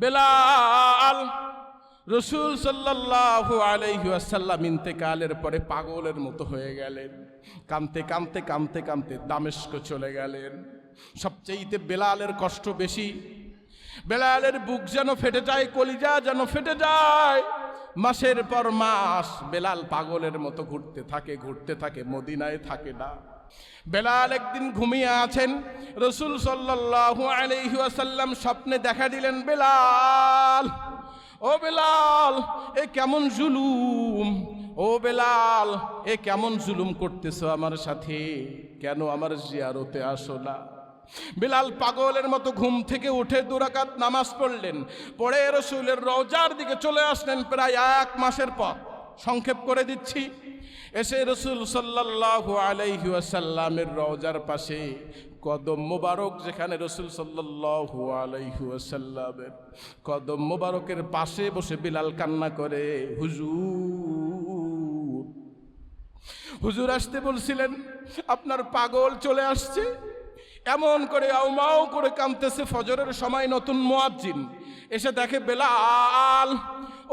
বেলাল রাসূল সাল্লাল্লাহু আলাইহি ওয়াসাল্লাম ইন্তেকালের পরে পাগলের মতো হয়ে গেলেন। কাঁদতে কাঁদতে কাঁদতে কাঁদতে দামেস্ক চলে গেলেন। সবচেয়ে বেলালের কষ্ট বেশি। বেলালের বুক যেন ফেটে যায়, কলিজা যেন ফেটে যায়। মাসের পর মাস বেলাল পাগলের মতো ঘুরতে থাকে, মদিনায় থাকে না। বেলাল একদিন ঘুমিয়ে আছেন, রাসূল সাল্লাল্লাহু আলাইহি ওয়াসাল্লাম স্বপ্নে দেখা দিলেন, বেলাল, ও বেলাল, এ কেমন জুলুম, ও বেলাল, এ কেমন জুলুম করতেছো আমার সাথে, কেন আমার জিয়ারতে আসো না? বেলাল পাগলের মতো ঘুম থেকে উঠে 2 রাকাত নামাজ পড়লেন, পড়ে রাসূলের রওজার দিকে চলে আসলেন। প্রায় 1 মাসের পর, সংক্ষেপ করে দিচ্ছি, এসে রাসূল সাল্লাল্লাহু আলাইহি ওয়াসাল্লামের রওজার পাশে কদম মোবারক, যেখানে রাসূল সাল্লাল্লাহু আলাইহি ওয়াসাল্লামের কদম মোবারকের পাশে বসে বেলাল কান্না করে, হুজুর, হুজুর আসতে বলছিলেন, আপনার পাগল চলে আসছে। এমন করে আউমাউ করে কাঁদতেছে। ফজরের সময় নতুন মুয়াজ্জিন এসে দেখে বেলাল,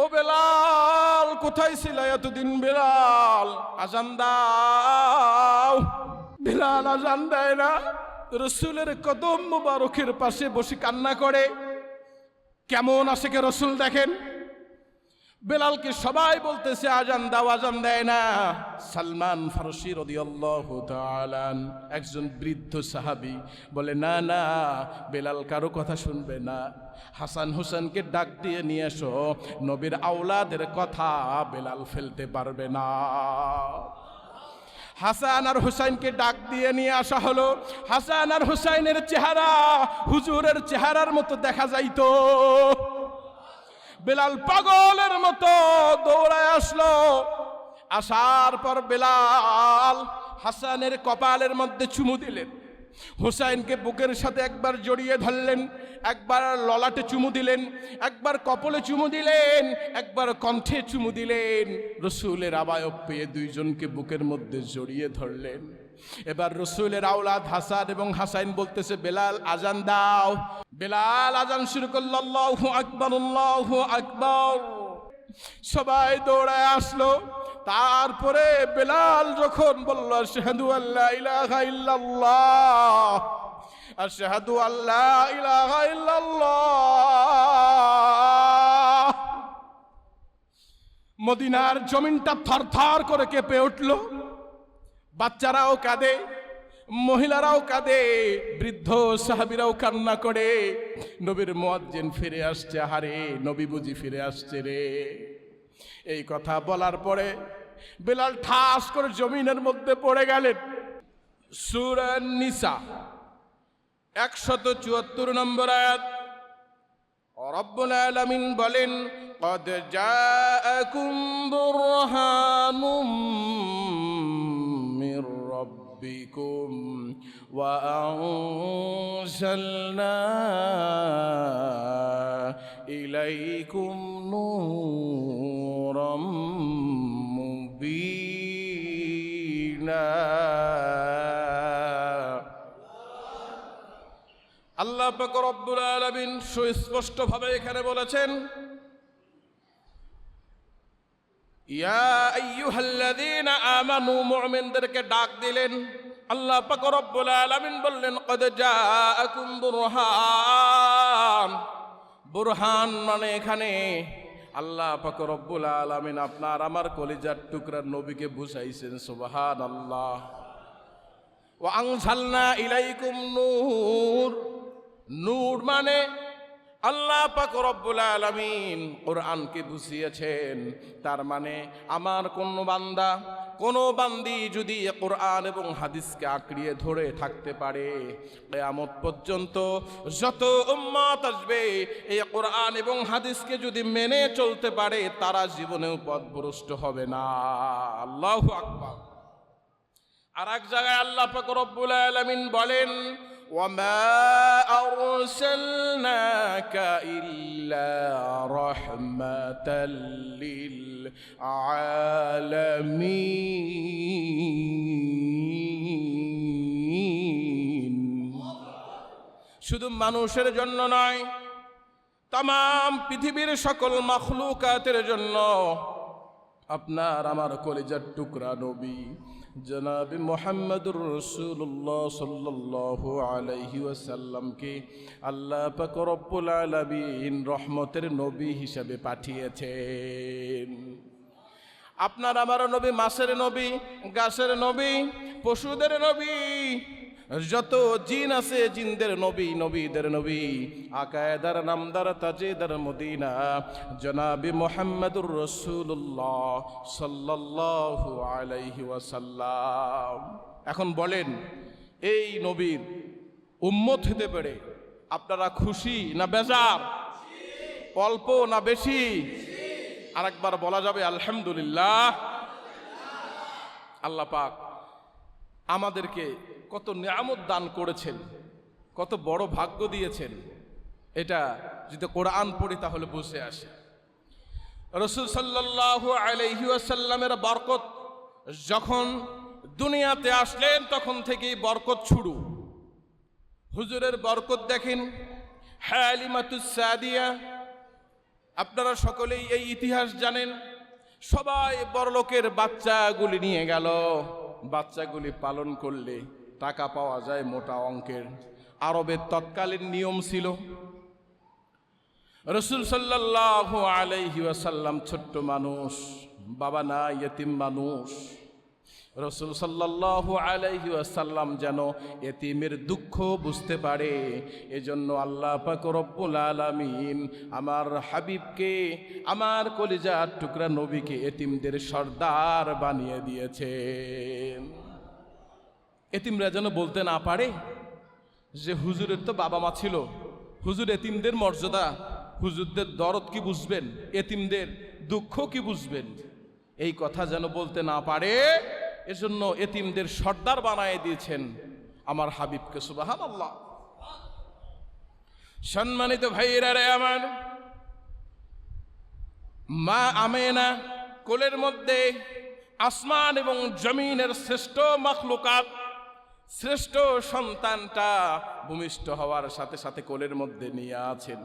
ও বেলাল, কোথায় ছিল এতদিন? বেলাল, আজান দাও। বেলাল আজান দেয় না, রাসূলের কদম মুবারকের পাশে বসে কান্না করে। কেমন আশিকে রাসূল দেখেন, বেলালকে সবাই বলতেছে আজান দাও, আজান দেয় না। সালমান ফারসি রাদিয়াল্লাহু তাআলা একজন বৃদ্ধ সাহাবী বলে, না না, বেলাল কারো কথা শুনবে না, হাসান হোসেনকে ডাক দিয়ে নিয়ে এসো, নবীর আওলাদের কথা বেলাল ফেলতে পারবে না। হাসান আর হুসাইনকে ডাক দিয়ে নিয়ে আসা হলো। হাসান আর হুসাইনের চেহারা হুজুরের চেহারার মতো দেখা যাইতো। বেলাল পাগলের মতো দৌড়ায় আসলো। আসার পর বেলাল হাসানের কপালের মধ্যে চুমু দিলেন, হুসাইনকে বুকের সাথে একবার জড়িয়ে ধরলেন, একবার ললাটে চুমু দিলেন, একবার কপালে চুমু দিলেন, একবার কণ্ঠে চুমু দিলেন। রাসূলের আবায়ব পেয়ে 2 জনকে বুকের মধ্যে জড়িয়ে ধরলেন। এবার রাসূলের আওলাদ হাসান এবং হাসাইন বলতেছে, বেলাল আজান দাও। বেলাল আজান শুরু করল, আল্লাহু আকবার, আল্লাহু আকবার। সবাই দৌড়ায় আসলো। তারপরে বেলাল যখন বলল, আশহাদু আল্লা ইলাহা ইল্লাল্লাহ, আশহাদু আল্লা ইলাহা ইল্লাল্লাহ, মদিনার জমিনটা থরথর করে কেঁপে উঠল। বাচ্চারাও কাঁদে, মহিলারাও কাঁদে, বৃদ্ধ সাহাবীরাও কান্না করে। নবীর মুয়াজ্জিন ফিরে আসছে, হারে নবী বুঝি ফিরে আসছে রে। এই কথা বলার পরে বেলাল ঠাস করে জমিনের মধ্যে পড়ে গেলেন। সূরা নিসা 174 নম্বর আয়াত, রব্বুল আলামিন বলেন, قد جاءكم برهان من ربكم وأنزلنا إليكم نورا مبينا। আল্লাহ পাক রব্বুল আলামিন সুস্পষ্ট ভাবে এখানে বলেছেন, ইয়া আইয়ুহাল্লাযীনা আমানু, মুমিনদেরকে ডাক দিলেন। আল্লাহ পাক রব্বুল আলামিন বললেন, কদ জাআকুম বুরহান। বুরহান মানে এখানে আল্লাহ পাক রব্বুল আলামিন আপনার আমার কলিজার টুকরার নবীকে বুঝাইছেন। সুবহানাল্লাহ। ওয়া আনজালনা ইলাইকুম নূর। নূর মানে আল্লাহ পাক রব্বুল আলামিন কোরআনকে বুঝিয়েছেন। তার মানে আমার কোন বান্দি যদি কোরআন এবং হাদিসকে আঁকড়িয়ে ধরে থাকতে পারে, কিয়ামত পর্যন্ত যত উম্মত আসবে এই কোরআন এবং হাদিসকে যদি মেনে চলতে পারে, তারা জীবনেও পথভ্রষ্ট হবে না। আল্লাহু আকবার। আর এক জায়গায় আল্লাহ পাক রব্বুল আলামিন বলেন, وما أرسلناك إلا رحمة للعالمين। শুধু মানুষের জন্য নয়, তামাম পৃথিবীর সকল মাখলুকাতের জন্য আপনার আমার কলিজার টুকরা নবী জনাব মুহাম্মদুর রাসূলুল্লাহ সাল্লাল্লাহু আলাইহি ওয়াসাল্লামকে আল্লাহ পাক রব্বুল আলামিন রহমতের নবী হিসেবে পাঠিয়েছেন। আপনার আমার নবী মাসের নবী, গাছের নবী, পশুদের নবী, যত জিন আছে জিনদের নবী, নবীদের নবী, আকায়েদার নামদার তাজেদার মদিনা জনাবি মুহাম্মদুর রাসূলুল্লাহ সাল্লাল্লাহু আলাইহি ওয়াসাল্লাম। এখন বলেন, এই নবীর উম্মত হতে পেরে আপনারা খুশি না বেজার? অল্প না বেশি? আরেকবার বলা যাবে আলহামদুলিল্লাহ। আল্লাহ পাক আমাদেরকে কত নিয়ামত দান করেছেন, কত বড় ভাগ্য দিয়েছেন, এটা যদি কোরআন পড়ি তাহলে বুঝে আসে। রাসূল সাল্লাল্লাহু আলাইহি ওয়াসাল্লামের বরকত যখন দুনিয়াতে আসলেন তখন থেকেই বরকত শুরু। হুজুরের বরকত দেখেন, হালিমাতুস সাদিয়া, আপনারা সকলেই এই ইতিহাস জানেন। সবাই বড়লোকের বাচ্চাগুলি নিয়ে গেল, বাচ্চাগুলি পালন করলে টাকা পাওয়া যায় মোটা অঙ্কের। আরবের তৎকালীন নিয়ম ছিল। রাসূল সাল্লাল্লাহু আলাইহি ওয়াসাল্লাম ছোট্ট মানুষ, বাবা না, ইয়েতিম মানুষ। রাসূল সাল্লাল্লাহু আলাইহি ওয়াসাল্লাম যেন এতিমের দুঃখ বুঝতে পারে, এজন্য আল্লাহ পাক রব্বুল আলামিন আমার হাবিবকে, আমার কলিজার টুকরা নবীকে এতিমদের সর্দার বানিয়ে দিয়েছেন। এতিমরা যেন বলতে না পারে যে হুজুরের তো বাবা মা ছিল, হুজুর এতিমদের মর্যাদা, হুজুরদের দরদ কি বুঝবেন, এতিমদের দুঃখ কি বুঝবেন, এই কথা যেন বলতে না পারে, এজন্য এতিমদের সর্দার বানায় দিয়েছেন আমার হাবিবকে। সুবহানাল্লাহ। সম্মানিত ভাইয়েরা রে আমার, মা আমেনা কোলের মধ্যে আসমান এবং জমিনের শ্রেষ্ঠ মাখলুকাত, শ্রেষ্ঠ সন্তানটা ভূমিষ্ঠ হওয়ার সাথে সাথে কোলের মধ্যে নিয়ে আছেন।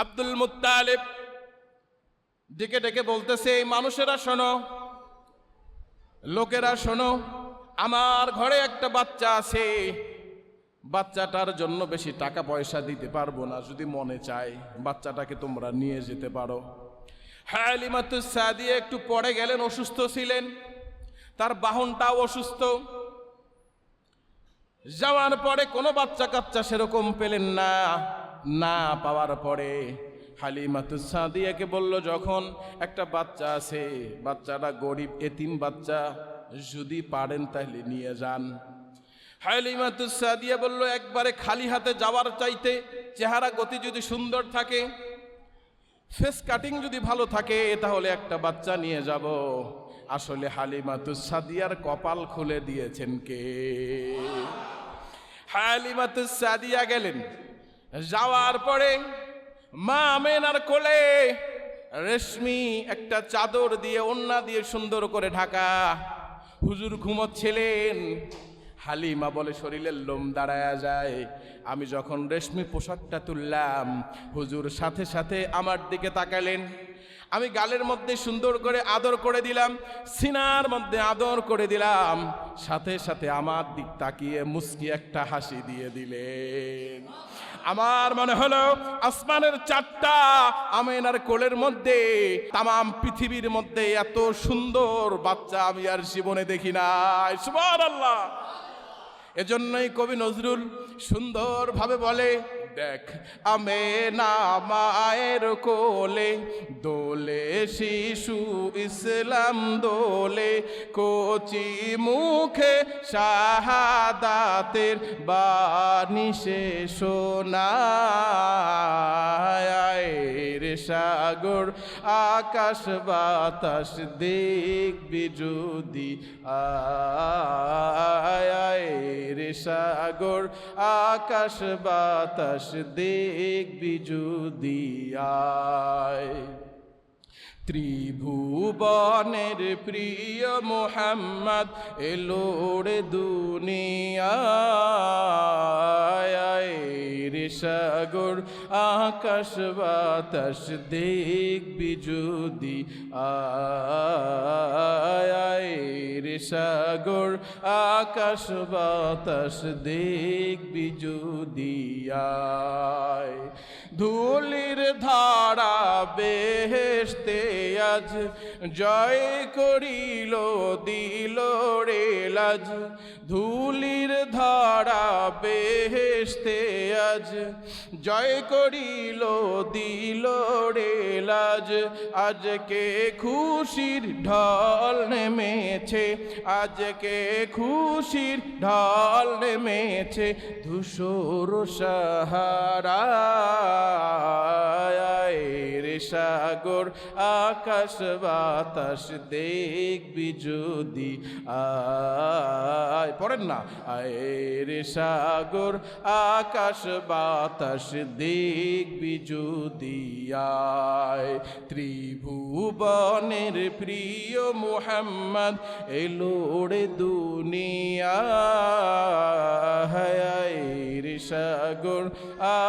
আব্দুল মুত্তালিব ডেকে ডেকে বলতেছে, মানুষেরা শোনো, লোকেরা শোনো, আমার ঘরে একটা বাচ্চা আছে, বাচ্চাটার জন্য বেশি টাকা পয়সা দিতে পারবো না, যদি মনে চায় বাচ্চাটাকে তোমরা নিয়ে যেতে পারো। হালিমাতুস সাদিয়া একটু পরে গেলেন, অসুস্থ ছিলেন, তার বাহনটাও অসুস্থ। যাওয়ার পরে কোনো বাচ্চা কাচ্চা সেরকম পেলেন না। না পাওয়ার পরে হালিমাতুস সাদিয়াকে বলল, যখন একটা বাচ্চা আছে, বাচ্চাটা গরিব এতিম বাচ্চা, যদি পারেন তাহলে নিয়ে যান। হালিমাতুস সাদিয়া বলল, একবারে খালি হাতে যাওয়ার চাইতে চেহারা গতি যদি সুন্দর থাকে, ফেস কাটিং যদি ভালো থাকে, তাহলে একটা বাচ্চা নিয়ে যাব। আসলে হালিমাতুস সাদিয়ার কপাল খুলে দিয়েছেন কে? হালিমাতুস সাদিয়া গেলেন, যাওয়ার পরে মা আমেনার কোলে রেশমি একটা চাদর দিয়ে, ওন্না দিয়ে সুন্দর করে ঢাকা। হুজুর ঘুমোচ্ছিলেন। হালিমা বলে, শরীরের লোম দাঁড়ায়া যায়। আমি যখন রেশমি পোশাকটা তুললাম, হুজুর সাথে সাথে আমার দিকে তাকালেন। আমি গালের মধ্যে সুন্দর করে আদর করে দিলাম, সিনার মধ্যে আদর করে দিলাম, সাথে সাথে আমার দিক তাকিয়ে মুস্কি একটা হাসি দিয়ে দিলেন। আমার মনে হলো আসমানের চারটা আমেনার কোলের মধ্যে, তামাম পৃথিবীর মধ্যে এত সুন্দর বাচ্চা আমি আর জীবনে দেখি নাই। সুবহানাল্লাহ। এজন্যই কবি নজরুল সুন্দরভাবে বলে, দেখ আমেনা মায়ের কোলে, দোলে শিশু ইসলাম দোলে, কচি মুখে শাহাদাতের বাণী সে শোনায়। রে সাগর আকাশ বাতাস দেখবি যদি, আয় রে সাগর আকাশ বাতাস দেখবি যদি, আয়। ত্রিভুবনের প্রিয় মোহাম্মদ এলো রে দুনিয়ায়, রে সাগর আকাশ বাতাস দেখবি যদি আয়, রে সাগর আকাশ বাতাস দেখবি যদি আয়। ধুলির ধারা বেহেশতে আজ জয় করিল দিল রে লাজ, ধুলির ধারা বেহেশতে আজ জয় করিল দিল রে লাজ। আজকে খুশির ঢল নেমেছে, আজকে খুশির ঢল নেমেছে ধূসর সাহারা, রে সাগর আকাশ বাতাস দেখবি যদি আয়। পড়েন না, আয় রে সাগর আকাশ বাতাস দেখবি যদি আয়। ত্রিভুবনের প্রিয় মুহাম্মদ এলো রে দুনিয়ায়, রে সাগর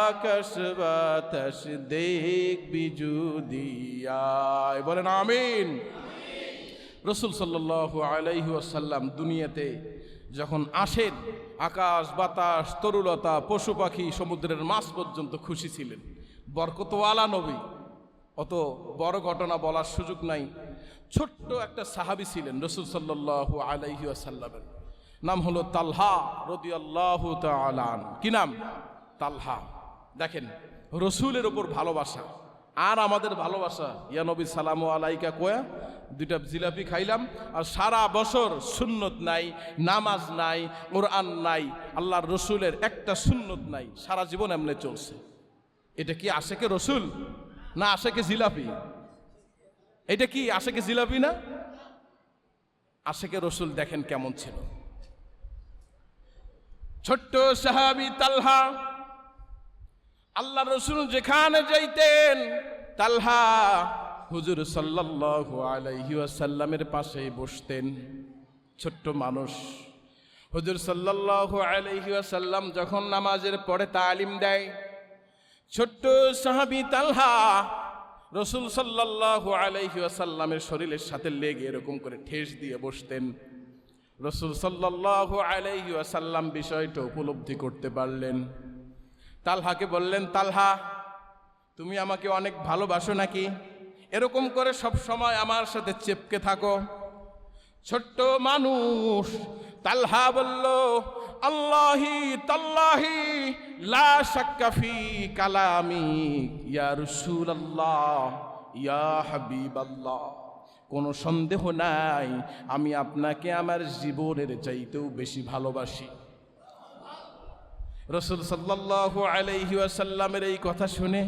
আকাশ বাতাস দেখবি যদি আয়। বলেন আমিন। রাসূল সাল্লাল্লাহু আলাইহি ওয়াসাল্লাম দুনিয়াতে যখন আসেন, আকাশ বাতাস তরুলতা পশু পাখি সমুদ্রের মাছ পর্যন্ত খুশি ছিলেন। বরকতওয়ালা নবী, অত বড় ঘটনা বলার সুযোগ নাই। ছোট্ট একটা সাহাবী ছিলেন রাসূল সাল্লাল্লাহু আলাইহি ওয়াসাল্লামের, নাম হলো তালহা রাদিয়াল্লাহু তাআলা আনহু। কি নাম? তালহা। দেখেন রসুলের ওপর ভালোবাসা আর আমাদের ভালোবাসা। ইয়া নবী সালামু আলাইকা কোয়া, দুইটা জিলাপি খাইলাম আর সারা বছর সুন্নত নাই, নামাজ নাই, কোরআন নাই, আল্লাহর রসুলের একটা সুন্নত নাই, সারা জীবন এমনি চলছে। এটা কি আশেকে রসুল না আশেকে জিলাপি? এটা কি আশেকে জিলাপি না আশেকে রসুল? দেখেন কেমন ছিল ছোট্ট সাহাবী তালহা। আল্লাহ রসুল যেখানে যাইতেন তালহা হুজুর সাল্লাল্লাহু আলাইহি ওয়াসাল্লামের পাশেই বসতেন। ছোট্ট মানুষ, হুজুর সাল্লাল্লাহু আলাইহি ওয়াসাল্লাম যখন নামাজের পরে তালিম দেয়, ছোট্ট সাহাবী তালহা রসুল সাল্লাল্লাহু আলাইহি ওয়াসাল্লামের শরীরের সাথে লেগে এরকম করে ঠেস দিয়ে বসতেন। রসুল সাল্লাল্লাহু আলাইহি ওয়াসাল্লাম বিষয়টা উপলব্ধি করতে পারলেন। তালহাকে বললেন, তালহা তুমি আমাকে অনেক ভালোবাসো নাকি? এরকম করে সব সময় আমার সাথে চেপকে থাকো? ছোট্ট মানুষ তালহা বলল, আল্লাহি তাল্লাহি লা শাক্কা ফি কালামি ইয়া রাসূলুল্লাহ ইয়া হাবিবাল্লাহ, কোনো সন্দেহ নাই আমি আপনাকে আমার জীবনের চাইতেও বেশি ভালোবাসি। রাসূল সাল্লাল্লাহু আলাইহি ওয়াসাল্লামের এই কথা শুনে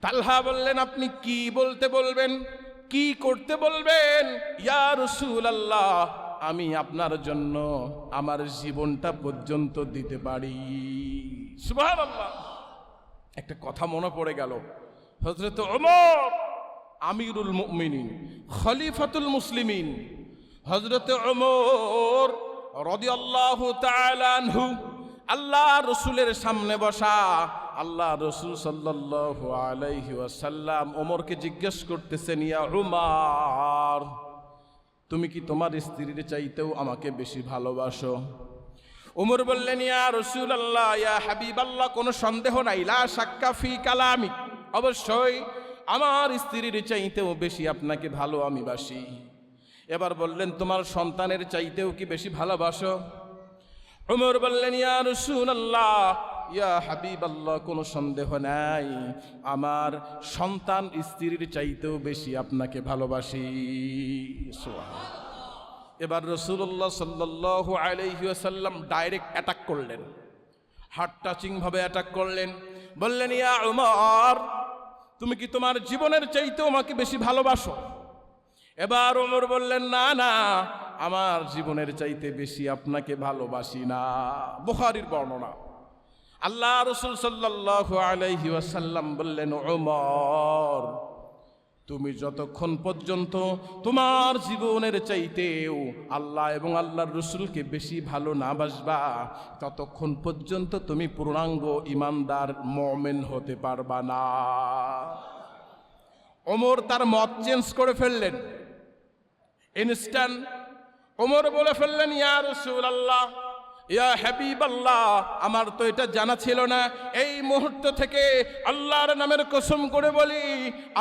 তালহা বললেন, আপনি কি বলতে বলবেন, কি করতে বলবেন? ইয়া রাসূলুল্লাহ, আমি আপনার জন্য আমার জীবনটা পর্যন্ত দিতে পারি। সুবহানাল্লাহ। একটা কথা মনে পড়ে গেল, হযরত ওমর আমিরুল মুমিনিন, খলিফাতুল মুসলিমিন, হযরত ওমর রাদিয়াল্লাহু তাআলা আনহু আল্লাহ রসুলের সামনে বসা। আল্লাহ রসুল সাল্লাল্লাহু আলাইহি ওয়াসাল্লাম ওমরকে জিজ্ঞেস করতেছেন, ইয়া উমর, তুমি কি তোমার স্ত্রীর চাইতেও আমাকে বেশি ভালোবাসো? ওমর বললেন, ইয়া রাসূলুল্লাহ ইয়া হাবিবাল্লাহ, কোনো সন্দেহ নাই, লা শাক্কা ফি কালামি, অবশ্যই আমার স্ত্রীর চাইতেও বেশি আপনাকে ভালো আমি বাসি। এবার বললেন, তোমার সন্তানের চাইতেও কি বেশি ভালোবাসো? ওমর বললেন, ইয়া রাসূলুল্লাহ ইয়া হাবিবাল্লাহ, কোনো সন্দেহ নাই, আমার সন্তান স্ত্রীর চাইতেও বেশি আপনাকে ভালোবাসি। এবার রাসূলুল্লাহ সাল্লাল্লাহু আলাইহি ওয়াসাল্লাম ডাইরেক্ট অ্যাটাক করলেন, হার্ট টাচিং ভাবে অ্যাটাক করলেন। বললেন, ইয়া উমর, তুমি কি তোমার জীবনের চাইতেও আমাকে বেশি ভালোবাসো? এবার ওমর বললেন, না না, আমার জীবনের চাইতে বেশি আপনাকে ভালোবাসি না। বুখারীর বর্ণনা। আল্লাহ রাসূল সাল্লাল্লাহু আলাইহি ওয়াসাল্লাম বললেন, ওমর, তুমি যতক্ষণ পর্যন্ত তোমার জীবনের চাইতেও আল্লাহ এবং আল্লাহর রসুলকে বেশি ভালো না বাসবা, ততক্ষণ পর্যন্ত তুমি পূর্ণাঙ্গ ইমানদার মুমিন হতে পারবা না। ওমর তার মত চেঞ্জ করে ফেললেন। ইনস্ট্যান্ট ওমর বলে ফেললেন, ইয়া রাসূলুল্লাহ, ইয়া হাবিবাল্লাহ, আমার তো এটা জানা ছিল না। এই মুহূর্ত থেকে আল্লাহর নামের কসম করে বলি,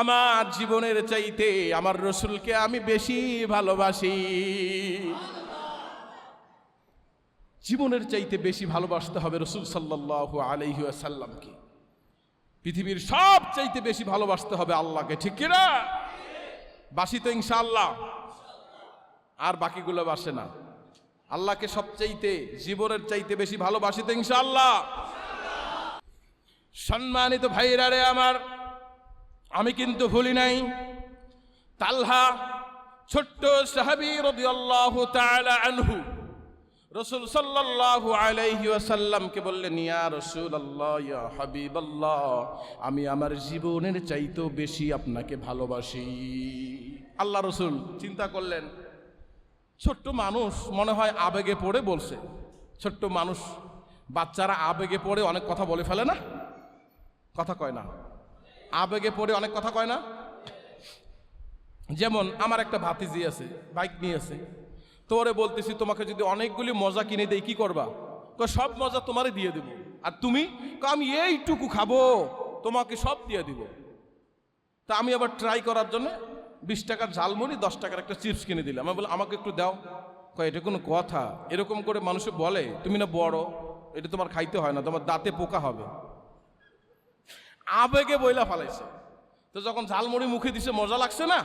আমার জীবনের চাইতে আমার রসুলকে আমি বেশি ভালোবাসি। জীবনের চাইতে বেশি ভালোবাসতে হবে রসুল সাল্লাল্লাহু আলাইহি ওয়াসাল্লামকে। পৃথিবীর সব চাইতে বেশি ভালোবাসতে হবে আল্লাহকে, ঠিক কিনা? বাসি তো ইনশাআল্লাহ, আর বাকিগুলো বাসে না। আল্লাহকে সবচাইতে জীবনের চাইতে বেশি ভালোবাসি তো ইনশাআল্লাহ। সম্মানিত ভাইরা রে আমার, আমি কিন্তু ভুলি নাই তালহা, ছোট্ট সাহাবী রাদিয়াল্লাহু তাআলা আনহু, রাসূল সাল্লাল্লাহু আলাইহি ওয়াসাল্লামকে বললেন, ইয়া রাসূলুল্লাহ, ইয়া হাবিবাল্লাহ, আমি আমার জীবনের চাইতেও বেশি আপনাকে ভালোবাসি। আল্লাহ রসুল চিন্তা করলেন, ছোট্ট মানুষ, মনে হয় আবেগে পড়ে বলছে। ছোট্ট মানুষ, বাচ্চারা আবেগে পড়ে অনেক কথা বলে ফেলে না? কথা কয় না? আবেগে পড়ে অনেক কথা কয় না? যেমন আমার একটা ভাতিজি আছে, বাইক নিয়ে আছে, তোরে বলতেছি তোমাকে যদি অনেকগুলি মজা কিনে দেই কি করবা? সব মজা তোমারে দিয়ে দেব। আর তুমি? আমি এইটুকু খাবো, তোমাকে সব দিয়ে দিব। তা আমি আবার ট্রাই করার জন্য 20 টাকার ঝালমুড়ি 10 টাকার একটা চিপস কিনে দিলাম। আমি বলি আমাকে একটু দাও। কয় এটা কোনো কথা? এরকম করে মানুষে বলে, তুমি না বড়, এটা তোমার খাইতে হয় না, তোমার দাঁতে পোকা হবে। আবেগে বইলা ফালাইছে। তো যখন ঝালমুড়ি মুখে দিছে মজা লাগছে না,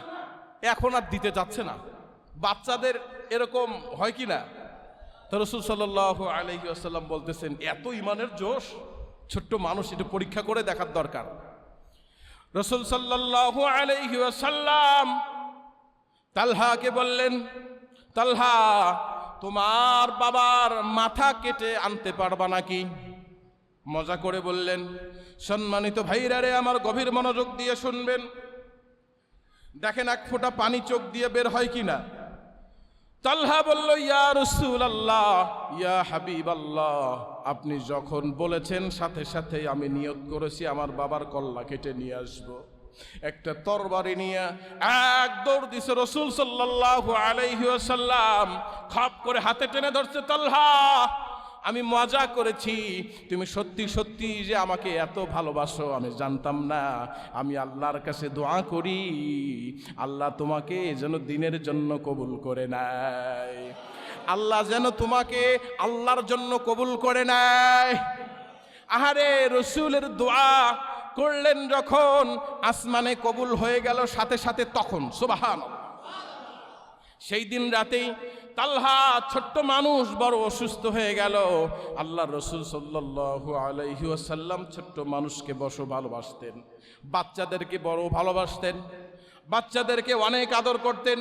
এখন আর দিতে যাচ্ছে না। বাচ্চাদের এরকম হয় কি না? তো রাসূল সাল্লাল্লাহু আলাইহি ওয়াসাল্লাম বলতেছেন, এত ইমানের জোশ, ছোট্ট মানুষ, এটা পরীক্ষা করে দেখার দরকার। রাসূল সাল্লাল্লাহু আলাইহি ওয়াসাল্লাম তালহাকে বললেন, তালহা, তোমার বাবার মাথা কেটে আনতে পারবা নাকি? মজা করে বললেন। সম্মানিত ভাইরা রে আমার, গভীর মনোযোগ দিয়ে শুনবেন। দেখেন এক ফোঁটা পানি চোখ দিয়ে বের হয় কিনা। তালহা বলল, ইয়া রাসূলুল্লাহ, ইয়া হাবিবাল্লাহ, আপনি যখন বলেছেন সাথে সাথে আমি নিয়ত করেছি আমার বাবার কল্লা কেটে নিয়ে আসব। একটা তরবারি নিয়ে এক দৌড় দিছে রাসূল সাল্লাল্লাহু আলাইহি ওয়াসাল্লাম, খাপ করে হাতে টেনে ধরছে। তালহা, আমি মজা করেছি, তুমি সত্যি সত্যি যে আমাকে এত ভালোবাসো আমি জানতাম না। আমি আল্লাহর কাছে দোয়া করি, আল্লাহ তোমাকে যেন দিনের জন্য কবুল করে নেয়, আল্লাহ যেন তোমাকে আল্লাহর জন্য কবুল করে নেয়। আহারে, রসুলের দোয়া করলেন যখন, আসমানে কবুল হয়ে গেল সাথে সাথে। তখন সুবহানাল্লাহ, সেই দিন রাতেই তালহা, ছোট্ট মানুষ, বড় অসুস্থ হয়ে গেল। আল্লাহর রাসূল সাল্লাল্লাহু আলাইহি ওয়াসাল্লাম ছোট্ট মানুষকে বড় ভালোবাসতেন, বাচ্চাদেরকে বড় ভালোবাসতেন, বাচ্চাদেরকে অনেক আদর করতেন।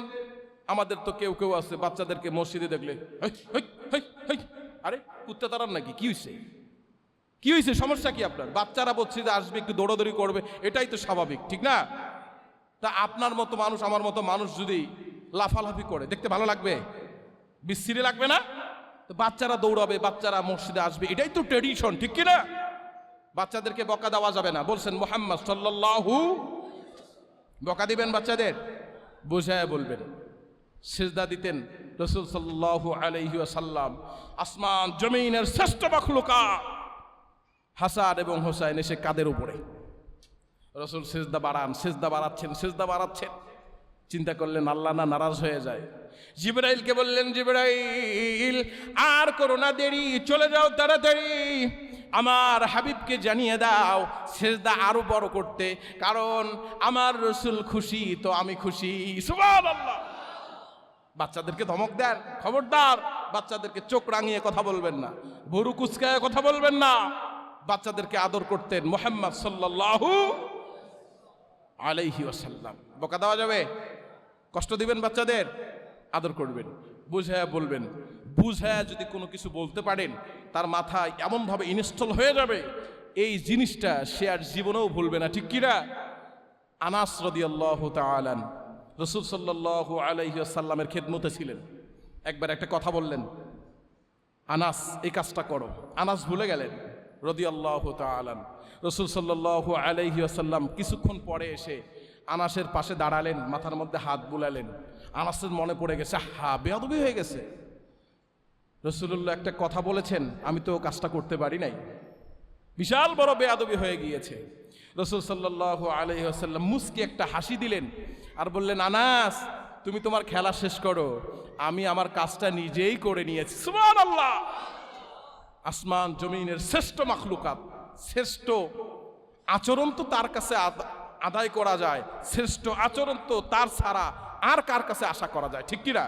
আমাদের তো কেউ কেউ আছে, বাচ্চাদেরকে মসজিদে দেখলে আরে কুত্তা তারার নাকি, কি হয়েছে, কি হয়েছে, সমস্যা কি আপনার? বাচ্চারা মসজিদে আসবে, একটু দৌড়াদৌড়ি করবে, এটাই তো স্বাভাবিক, ঠিক না? তা আপনার মতো মানুষ, আমার মতো মানুষ যদি লাফালাফি করে, দেখতে ভালো লাগবে? বিশ্রী লাগবে না? তো বাচ্চারা দৌড়াবে, বাচ্চারা মসজিদে আসবে, এটাই তো ট্রেডিশন, ঠিক কিনা? বাচ্চাদেরকে বকা দেওয়া যাবে না, বলছেন মুহাম্মদ সাল্লাল্লাহু। বকা দিবেন বাচ্চাদের, বুঝায় বলবেন। সিজদা দিতেন রাসূল সাল্লাল্লাহু আলাইহি ওয়াসাল্লাম। আসমান জমিনের শ্রেষ্ঠ মাখলুকাত হাসান এবং হোসাইন এসে কাদের উপরে, রাসূল সিজদা বাড়ান, সিজদা বাড়াচ্ছেন, সিজদা বাড়াচ্ছেন। চিন্তা করলেন আল্লাহ না নারাজ হয়ে যায়। জিবরাইলকে বললেন, জিবরাইল, আর করো না দেরি, চলে যাও তাড়াতাড়ি, আমার হাবিবকে জানিয়ে দাও সিজদা আরো বড় করতে, কারণ আমার রাসূল খুশি তো আমি খুশি। সুবহানাল্লাহ। বাচ্চাদেরকে ধমক দেন, খবরদার বাচ্চাদেরকে চোখ রাঙিয়ে কথা বলবেন না, ভুরু কুচকায় কথা বলবেন না। বাচ্চাদেরকে আদর করতেন মুহাম্মদ সাল্লাল্লাহু আলাইহি ওয়াসাল্লাম। বকা দেওয়া যাবে? কষ্ট দিবেন বাচ্চাদের? আদর করবেন, বুঝায়া বলবেন। বুঝায়া যদি কোনো কিছু বলতে পারেন, তার মাথায় এমনভাবে ইনস্টল হয়ে যাবে, এই জিনিসটা সে আর জীবনেও ভুলবে না, ঠিক কিনা? আনাস রাদিয়াল্লাহু তাআলা রাসূল সাল্লাল্লাহু আলাইহি ওয়াসাল্লামের খেদমতে ছিলেন। একবার একটা কথা বললেন, আনাস এই কাজটা করো। আনাস ভুলে গেলেন রাদিয়াল্লাহু তাআলা। রাসূল সাল্লাল্লাহু আলাইহি ওয়াসাল্লাম কিছুক্ষণ পরে এসে আনাসের পাশে দাঁড়ালেন, মাথার মধ্যে হাত বুলালেন। আনাসের মনে পড়ে গেছে, বেয়াদবি হয়ে গেছে, রাসূলুল্লাহ একটা কথা বলেছেন, আমি তো কাজটা করতে পারি নাই, বিশাল বড় বেয়াদবি হয়ে গিয়েছে। রাসূল সাল্লাল্লাহু আলাইহি ওয়াসাল্লাম মুস্কি একটা হাসি দিলেন আর বললেন, আনাস তুমি তোমার খেলা শেষ করো, আমি আমার কাজটা নিজেই করে নিয়েছি। সুবহানাল্লাহ। আসমান জমিনের শ্রেষ্ঠ মাখলুকাত, শ্রেষ্ঠ আচরণ তো তার কাছে আদায় করা যায়, শ্রেষ্ঠ আচরণ তো তার ছাড়া আর কার কাছে আশা করা যায়, ঠিক কিনা?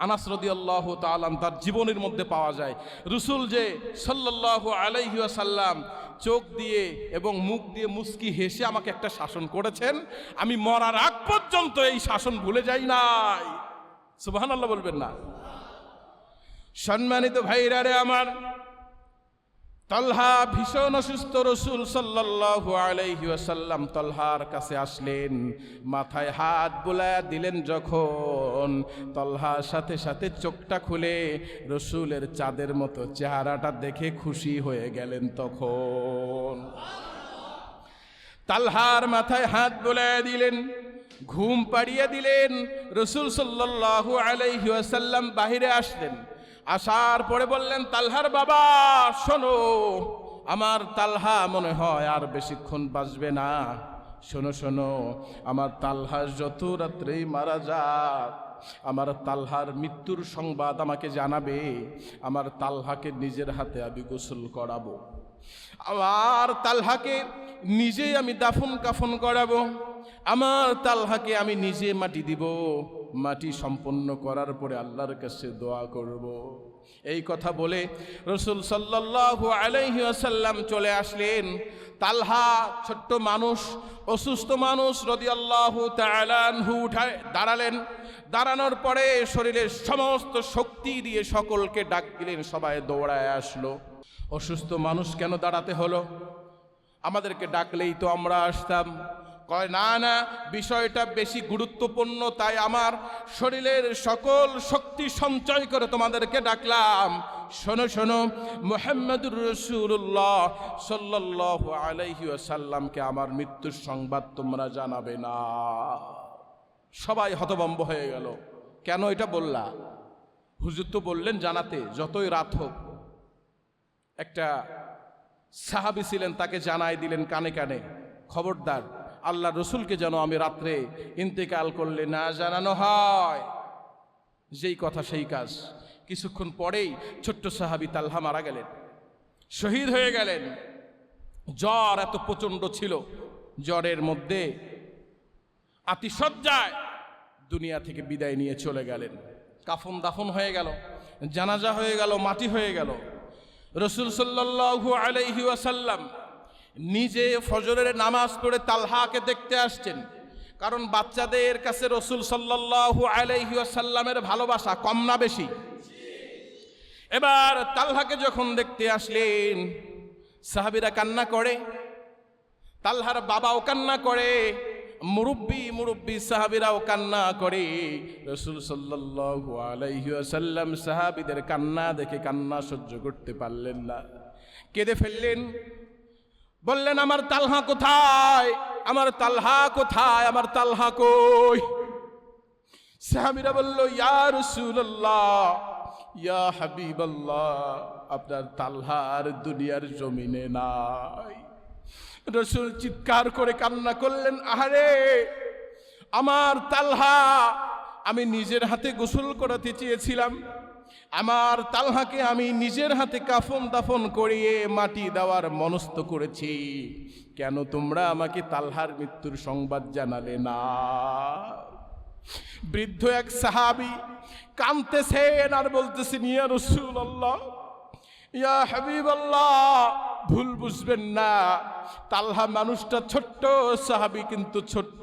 আনাস রাদিয়াল্লাহু তাআলা তার জীবনের মধ্যে পাওয়া যায় রাসূল যে সাল্লাল্লাহু আলাইহি ওয়াসাল্লাম চোখ দিয়ে এবং মুখ দিয়ে মুস্কি হেসে আমাকে একটা শাসন করেছেন, আমি মরার আগ পর্যন্ত এই শাসন ভুলে যাই নাই। সুবহানাল্লাহ বলবেন না? সম্মানিত ভাইরা রে আমার, তালহা ভীষণ অসুস্থ। রাসূল সাল্লাল্লাহু আলাইহি ওয়াসাল্লাম তালহার কাছে আসলেন, মাথায় হাত বুলায়া দিলেন যখন, তালহার সাথে সাথে চোখটা খুলে রাসূলের চাঁদের মতো চেহারাটা দেখে খুশি হয়ে গেলেন। তখন তালহার মাথায় হাত বুলায়া দিলেন, ঘুম পাড়িয়ে দিলেন। রাসূল সাল্লাল্লাহু আলাইহি ওয়াসাল্লাম বাহিরে আসলেন, আসার পরে বললেন, তালহার বাবা শোনো, আমার তালহা মনে হয় আর বেশিক্ষণ বাঁচবে না। শোনো শোনো, আমার তালহা যত রাত্রেই মারা যাক, আমার তালহার মৃত্যুর সংবাদ আমাকে জানাবে, আমার তালহাকে নিজের হাতে আমি গোসল করাবো, আমার তালহাকে নিজেই আমি দাফন কাফন করাবো, আমার তালহাকে আমি নিজে মাটি দিব, মাটি সম্পন্ন করার পরে আল্লাহর কাছে দোয়া করব। এই কথা বলে রাসূল সাল্লাল্লাহু আলাইহি ওয়াসাল্লাম চলে আসলেন। তালহা ছোট্ট মানুষ, অসুস্থ মানুষ, রাদিয়াল্লাহু তাআলা আনহু উঠায় দাঁড়ালেন। দাঁড়ানোর পরে শরীরের সমস্ত শক্তি দিয়ে সকলকে ডাক দিলেন, সবাই দৌড়ায় আসলো। অসুস্থ মানুষ কেন দাঁড়াতে হলো? আমাদেরকে ডাকলেই তো আমরা আসতাম। কয় না না, বিষয়টা বেশি গুরুত্বপূর্ণ, তাই আমার শরীরের সকল শক্তি সঞ্চয় করে তোমাদেরকে ডাকলাম। শোনো শোনো, মুহাম্মদুর রাসূলুল্লাহ সাল্লাল্লাহু আলাইহি ওয়াসাল্লামকে আমার মৃত্যুর সংবাদ তোমরা জানাবে না। সবাই হতভম্ব হয়ে গেল। কেন এটা বললা? হুজুর তো বললেন জানাতে, যতই রাত হোক। একটা সাহাবী ছিলেন, তাকে জানাই দিলেন কানে কানে, খবরদার আল্লাহ রসুলকে যেন আমি রাত্রে ইন্তেকাল করলে না জানানো হয়। যেই কথা সেই কাজ। কিছুক্ষণ পরেই ছোট্ট সাহাবী তালহা মারা গেলেন, শহীদ হয়ে গেলেন। জ্বর এত প্রচণ্ড ছিল, জ্বরের মধ্যে আতিশয্যায় দুনিয়া থেকে বিদায় নিয়ে চলে গেলেন। কাফন দাফন হয়ে গেল, জানাজা হয়ে গেল, মাটি হয়ে গেল। রাসূল সাল্লাল্লাহু আলাইহি ওয়াসাল্লাম নিজে ফজরের নামাজ পড়ে তালহাকে দেখতে আসছেন, কারণ বাচ্চাদের কাছে রাসূল সাল্লাল্লাহু আলাইহি ওয়াসাল্লামের ভালোবাসা কম না বেশি? এবার তালহাকে যখন দেখতে আসলেন, সাহাবীরা কান্না করে, তালহার বাবাও কান্না করে, মুরব্বী সাহাবীরাও কান্না করে। রাসূল সাল্লাল্লাহু আলাইহি ওয়াসাল্লাম সাহাবীদের কান্না দেখে কান্না সহ্য করতে পারলেন না, কেঁদে ফেললেন। বললেন, আমার তালহা কোথায়, আমার তালহা কোথায়, আমার তালহা কই? সাহাবীরা বলল, ইয়া রাসূলুল্লাহ, ইয়া হাবিবাল্লাহ, আপনার তালহা আর দুনিয়ার জমিনে নাই। রাসূল চিৎকার করে কান্না করলেন, আহারে আমার তালহা, আমি নিজের হাতে গোসল করাতে চেয়েছিলাম, আমার তালহাকে আমি নিজের হাতে কাফন দাফন করিয়ে মাটি দেওয়ার মনস্থ করেছি, কেন তোমরা আমাকে তালহার মৃত্যুর সংবাদ জানালে না? বৃদ্ধ এক সাহাবী কাঁদতেছেন আর বলতেছেন, ইয়া রাসূলুল্লাহ, ইয়া হাবিবাল্লাহ, ভুল বুঝবেন না, তালহা মানুষটা ছোট্ট, সাহাবী কিন্তু ছোট্ট,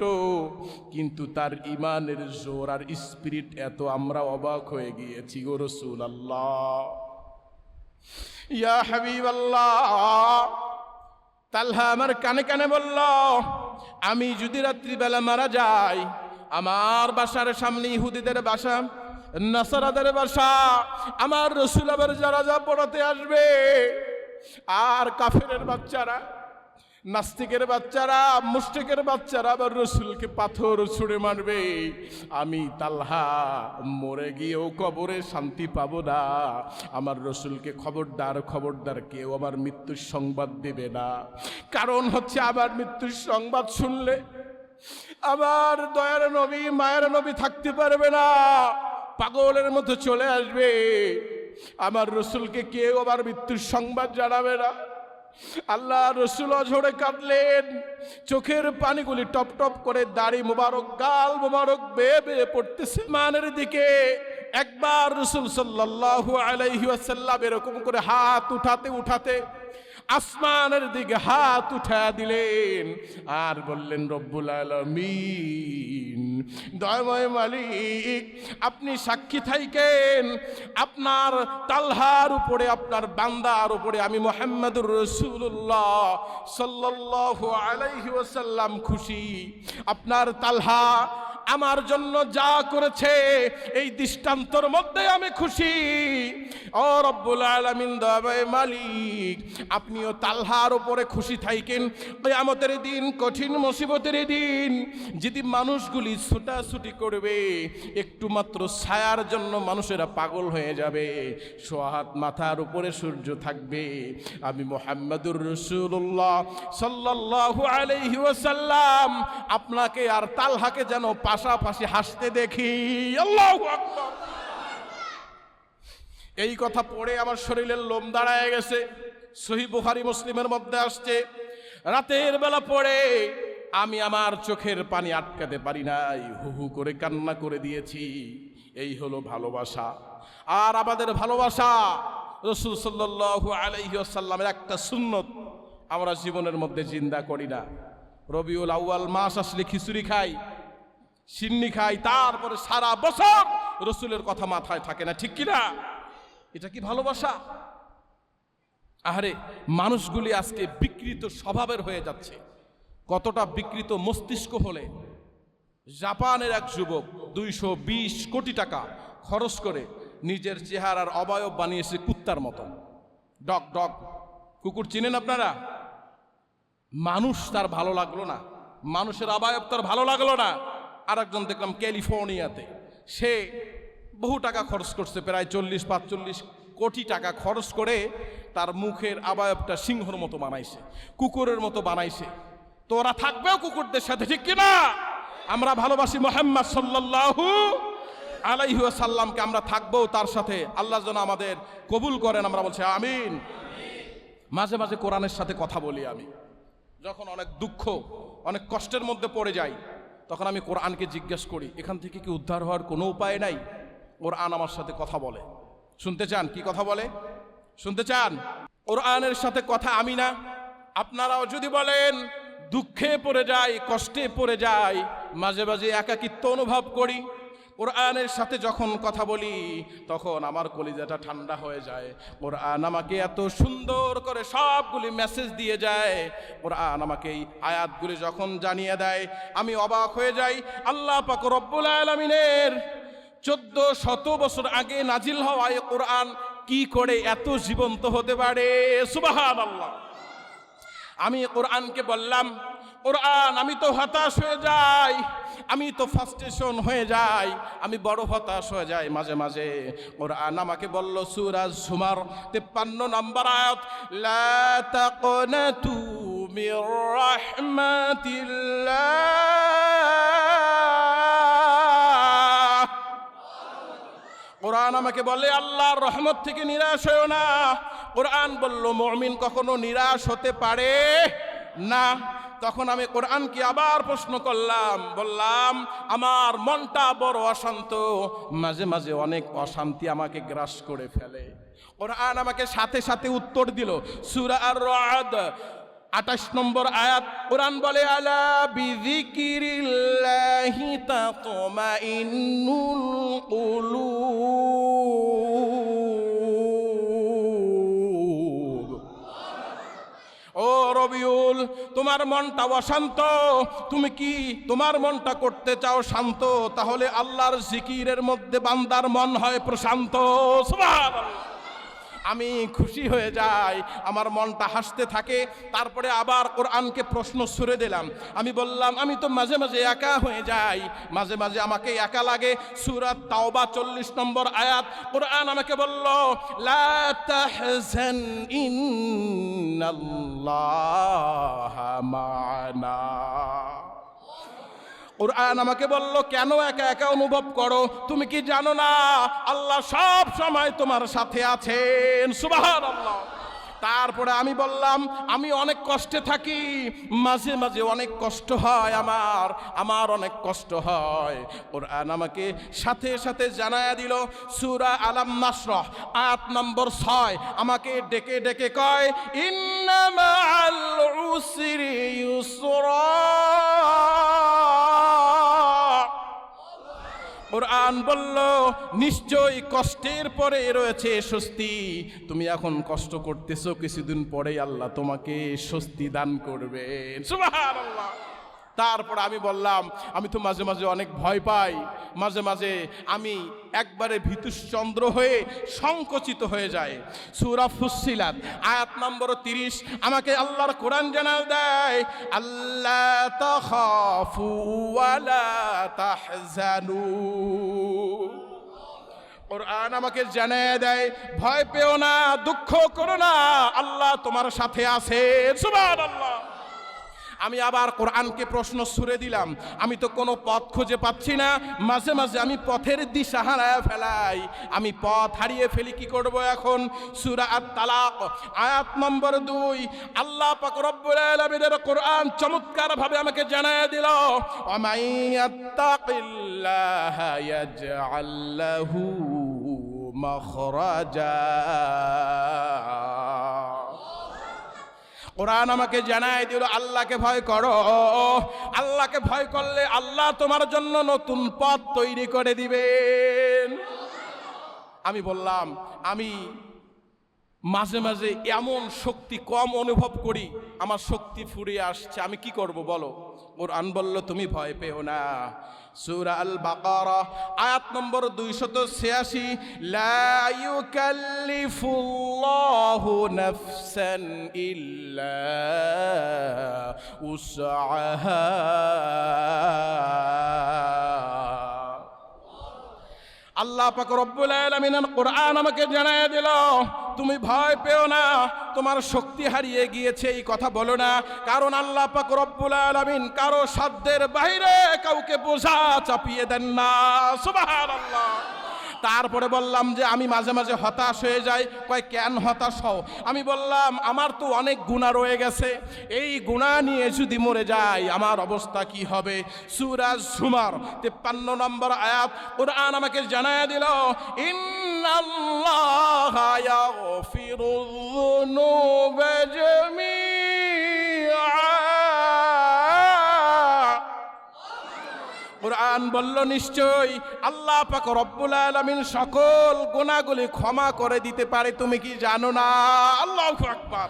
কিন্তু তার ইমানের জোর আর স্পিরিট এত আমরা অবাক হয়ে গিয়েছি গো রাসূলুল্লাহ। ইয়া হাবিবাল্লাহ, তালহা আমার কানে কানে বলল, আমি যদি রাত্রিবেলা মারা যাই, আমার বাসার সামনে ইহুদিদের বাসা, নাসারাদের বাসা, আমার রসুল আবার জানাজা পড়াতে আসবে, আর কাফেরের বাচ্চারা, নাস্তিকের বাচ্চারা, মুশরিকের বাচ্চারা আবার রসুলকে পাথর ছুঁড়ে মারবে। আমি তালহা মরে গিয়েও কবরে শান্তি পাবো না। আমার রসুলকে খবরদার খবরদার কেউ আমার মৃত্যুর সংবাদ দেবে না। কারণ হচ্ছে আবার মৃত্যুর সংবাদ শুনলে আমার দয়ার নবী মায়ের নবী থাকতে পারবে না, পাগলের মতো চলে আসবে। আমার রসুলকে কেউ আবার মৃত্যুর সংবাদ জানাবে না। আল্লাহ রসুল ঝরে কাঁদলেন, চোখের পানিগুলি টপ টপ করে দাড়ি মোবারক, গাল মোবারক বেয়ে বেয়ে পড়তেছে মানের দিকে। একবার রসুল সাল্লাল্লাহু আলাইহি ওয়াসাল্লাম এরকম করে হাত উঠাতে উঠাতে আসমানের দিকে হাত উঠা দিলেন আর বললেন, রব্বুল আলামিন, দয়াময় মালিক, আপনি সাক্ষী থাকেন আপনার তালহার উপরে, আপনার বান্দার উপরে আমি মুহাম্মদুর রাসূলুল্লাহ সাল্লাল্লাহু আলাইহি ওয়াসাল্লাম খুশি। আপনার তালহা আমার জন্য যা করেছে এই দৃষ্টান্তর মধ্যে আমি খুশি। ও রব্বুল আলামিন, দয়াময় মালিক, আপনিও তালহার উপরে খুশি থাকেন। কিয়ামতের দিন, কঠিন মুসিবতের দিন, যদি মানুষগুলি ছুটাছুটি করবে, একটু মাত্র ছায়ার জন্য মানুষেরা পাগল হয়ে যাবে, সোহাত মাথার উপরে সূর্য থাকবে, আমি মুহাম্মদুর রাসূলুল্লাহ সাল্লাল্লাহু আলাইহি ওয়াসাল্লাম আপনাকে আর তালহাকে যেন পাশাপাশি হাসতে দেখি। আল্লাহু আকবার। এই কথা পড়ে আমার শরীরের লোম দাঁড়ায় গেছে। সহিহ বুখারী মুসলিমের মধ্যে আসছে, রাতের বেলা পড়ে আমি আমার চোখের পানি আটকাতে পারি নাই, হু হু করে কান্না করে দিয়েছি। এই হলো ভালোবাসা। আর আমাদের ভালোবাসা রাসূল সাল্লাল্লাহু আলাইহি ওয়াসাল্লামের একটা সুন্নত আমরা জীবনের মধ্যে জিন্দা করি না। রবিউল আউয়াল মাস আসলে খিচুড়ি খাই, সিন্নি খাই, তারপরে সারা বছর রসুলের কথা মাথায় থাকে না, ঠিক কিনা? এটা কি ভালোবাসা? আহারে, মানুষগুলি আজকে বিকৃত স্বভাবের হয়ে যাচ্ছে। কতটা বিকৃত মস্তিষ্ক হলে জাপানের এক যুবক 220 কোটি টাকা খরচ করে নিজের চেহারার অবয়ব বানিয়েছে কুত্তার মতো। ডগ ডগ কুকুর চিনেন আপনারা? মানুষ তার ভালো লাগলো না, মানুষের অবয়ব তার ভালো লাগলো না। আরেকজন দেখলাম ক্যালিফোর্নিয়াতে, সে বহু টাকা খরচ করছে, প্রায় 40-45 কোটি টাকা খরচ করে তার মুখের অবয়বটা সিংহর মতো বানাইছে, কুকুরের মতো বানাইছে। তো ওরা থাকবেও কুকুরদের সাথে, ঠিক কিনা? আমরা ভালোবাসি মুহাম্মদ সাল্লাল্লাহু আলাইহি ওয়াসাল্লামকে, আমরা থাকবো তার সাথে। আল্লাহ যেন আমাদের কবুল করেন, আমরা বলছি আমিন। মাঝে মাঝে কোরআনের সাথে কথা বলি আমি, যখন অনেক দুঃখ অনেক কষ্টের মধ্যে পড়ে যাই, তখন আমি কোরআনকে জিজ্ঞেস করি, এখান থেকে কি উদ্ধার হওয়ার কোনো উপায় নাই? কোরআন আমার সাথে কথা বলে। শুনতে চান কি কথা বলে? শুনতে চান? কোরআনের সাথে কথা আমি না, আপনারাও যদি বলেন, দুঃখে পড়ে যাই, কষ্টে পড়ে যাই, মাঝে মাঝে একাকিত্ব অনুভব করি, কোরআনের সাথে যখন কথা বলি তখন আমার কলিজাটা ঠান্ডা হয়ে যায়। কোরআন আমাকে এত সুন্দর করে সবগুলি মেসেজ দিয়ে যায়। কোরআন আমাকে এই আয়াতগুলি যখন জানিয়ে দেয় আমি অবাক হয়ে যাই। আল্লাহ পাক রব্বুল আলামিনের 1400 বছর আগে নাজিল হওয়া এই কোরআন কি করে এত জীবন্ত হতে পারে? সুবহানাল্লাহ। আমি কোরআনকে বললাম, কোরআন আমি তো হতাশ হয়ে যাই, আমি তো ফ্রাস্ট্রেশন হয়ে যাই, আমি বড় হতাশ হয়ে যাই মাঝে মাঝে। কোরআন আমাকে বলল সূরা জুমার 53 নম্বর আয়াত, লা তাকনাতু মির রাহমাতিল্লাহ। কোরআন আমাকে বলে আল্লাহর রহমত থেকে নিরাশ হয়ো না। কোরআন বলল মুমিন কখনো নিরাশ হতে পারে না। তখন আমি কোরআনকে আবার প্রশ্ন করলাম, বললাম আমার মনটা বড় অশান্ত, মাঝে মাঝে অনেক অশান্তি আমাকে গ্রাস করে ফেলে। কোরআন আমাকে সাথে সাথে উত্তর দিল। সূরা আর-রা'দ 28 নম্বর আয়াত, কোরআন বলে আলা বিযিকিরিল্লাহি তাতমাইন্নুল কুলুব। ও রবিউল, তোমার মনটা অশান্ত, তুমি কি তোমার মনটা করতে চাও শান্ত, তাহলে আল্লাহর জিকিরের মধ্যে বান্দার মন হয় প্রশান্ত। সুবহানাল্লাহ। আমি খুশি হয়ে যাই, আমার মনটা হাসতে থাকে। তারপরে আবার কোরআনকে প্রশ্ন ছুড়ে দিলাম। আমি বললাম আমি তো মাঝে মাঝে একা হয়ে যাই, মাঝে মাঝে আমাকে একা লাগে। সূরা তাওবা 40 নম্বর আয়াত, কোরআন আমাকে বলল লা তাহজান ইন্নাল্লাহা মা'না। কোরআন আমাকে বলল কেন একা একা অনুভব করো, তুমি কি জানো না আল্লাহ সব সময় তোমার সাথে আছেন। সুবহানাল্লাহ। তারপরে আমি বললাম আমি অনেক কষ্টে থাকি, মাঝে মাঝে অনেক কষ্ট হয়, আমার অনেক কষ্ট হয়। কোরআন আমাকে সাথে সাথে জানায়া দিল, সূরা আলাম নাশরাহ আয়াত নম্বর 6 আমাকে ডেকে ডেকে কয় ইন্না মা'আল উসরি ইউসরা। কোরআন বলল নিশ্চয়ই কষ্টের পরে রয়েছে স্বস্তি। তুমি এখন কষ্ট করতেছো, কিছুদিন পরেই আল্লাহ তোমাকে স্বস্তি দান করবেন। সুবহানাল্লাহ। তারপর আমি বললাম আমি তো মাঝে মাঝে অনেক ভয় পাই, মাঝে মাঝে আমি একবারে ভীতুচন্দ্র হয়ে সংকুচিত হয়ে যায়। সূরা ফুসসিলাত আয়াত নম্বর 30 আমাকে আল্লাহর কোরআন জানাল দেয় আল্লা তাখাফু ওয়ালা তাহজানু। কোরআন আমাকে জানিয়ে দেয় ভয় পেও না, দুঃখ করো না, আল্লাহ তোমার সাথে আছেন। সুবহানাল্লাহ। আমি আবার কোরআনকে প্রশ্ন ছুড়ে দিলাম, আমি তো কোনো পথ খুঁজে পাচ্ছি না, মাঝে মাঝে আমি পথের দিশা হারিয়ে ফেলাই, আমি পথ হারিয়ে ফেলি, কি করব এখন? সূরা আত-তালাক আয়াত নম্বর 2 আল্লাহ পাক রব্বুল আলামিনের কোরআন চমৎকার ভাবে আমাকে জানায় দিল ওয়া মাইয়াত্তাকিল্লাহা ইয়াজআল লাহু মাখরাজা। কোরআন আমাকে জানায় দিল আল্লাহকে ভয় করো, আল্লাহকে ভয় করলে আল্লাহ তোমার জন্য নতুন পথ তৈরি করে দিবেন। আমি বললাম আমি মাঝে মাঝে এমন শক্তি কম অনুভব করি, আমার শক্তি ফুরিয়ে আসছে, আমি কি করব বলো? কোরআন বলল তুমি ভয় পেও না। সূরা আল বাকারা আয়াত নম্বর 286 লা ইউকাল্লিফুল্লাহু নাফসান ইল্লা উসআহা। আল্লাহ পাক রব্বুল আলামিনের কোরআন আমাকে জানায় দিল তুমি ভয় পেও না, তোমার শক্তি হারিয়ে গিয়েছে এই কথা বলো না, কারণ আল্লাহ পাক রব্বুল আলামিন কারো সাধ্যের বাইরে কাউকে বোঝা চাপিয়ে দেন না। সুবহানাল্লাহ। তারপরে বললাম যে আমি মাঝে মাঝে হতাশ হয়ে যাই। কয় কেন হতাশ হও? আমি বললাম আমার তো অনেক গুনাহ রয়ে গেছে, এই গুনাহ নিয়ে যদি মরে যাই আমার অবস্থা কি হবে? সূরা জুমার 53 নম্বর আয়াত কোরআন আমাকে জানায় দিল ইন্নাল্লাহা ইয়াগফিরুয-যুনুবা জামিআ। কোরআন বলল নিশ্চয়ই আল্লাহ পাক রব্বুল আলামিন সকল গুনাহগুলি ক্ষমা করে দিতে পারে, তুমি কি জানো না? আল্লাহু আকবার।